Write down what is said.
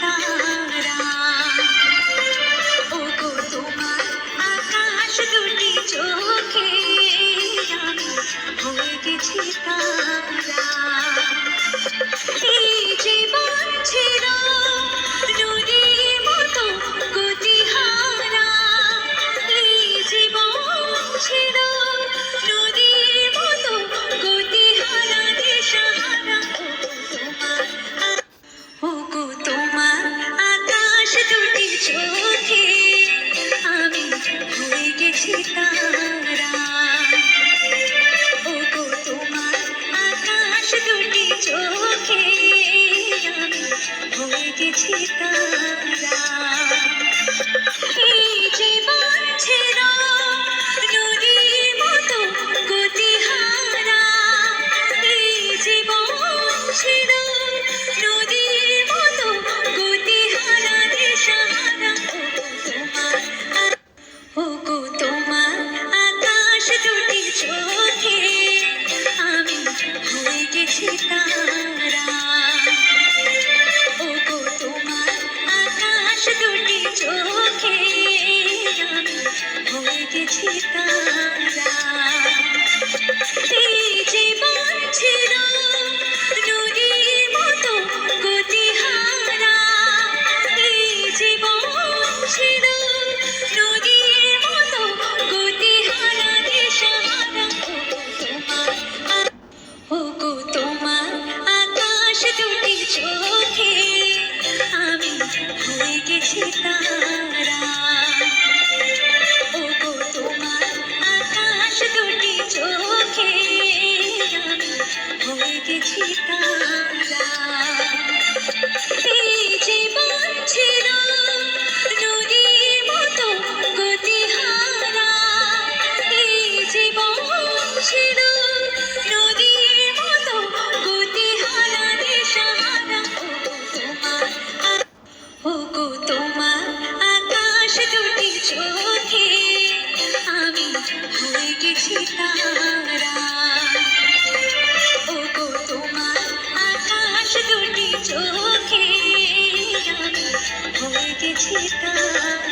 তারা। ওগো তোমার আকাশ দুটি চোখে আমি হয়ে গেছি তারা। এই জীবন ছিল নদীর মতো গতিহারা, এই জীবন ছিল নদীর মতো গতিহারা দিশাহারা। ওগো তোমার আকাশ দুটি চোখে আমি হয়ে গেছি তারা। ওগো তোমার আকাশ দুটি চোখে আমি হয়ে গেছি তারা। এই জীবন ছিল নদীর মতো গতিহারা, এই জীবন ছিল নদীর মতো গতিহারা দিশাহারা। ওগো তোমার আকাশ দুটি চোখে আমি হয়ে গেছি তারা। ওগো তোমার আকাশ দুটি চোখে আমি হয়ে গেছি তারা। এই জীবন ছিল নদীর মতো গতিহারা, এই জীবন ছিল নদীর মতো গতিহারা দিশাহারা। ওগো তোমার আকাশ দুটি চোখে আমি হয়ে গেছি তারা। ওগো তোমার আকাশ দুটি চোখে আমি হয়ে গেছি তারা। এই জীবন ছিল নদীর মতো গতিহারা, এই জীবন ছিল নদীর মতো গতিহারা দিশাহারা। ওগো তোমার আকাশ দুটি চোখে আমি হয়ে গেছি তারা। ওগো তোমার আকাশ দুটি চোখে আমি হয়ে গেছি তারা।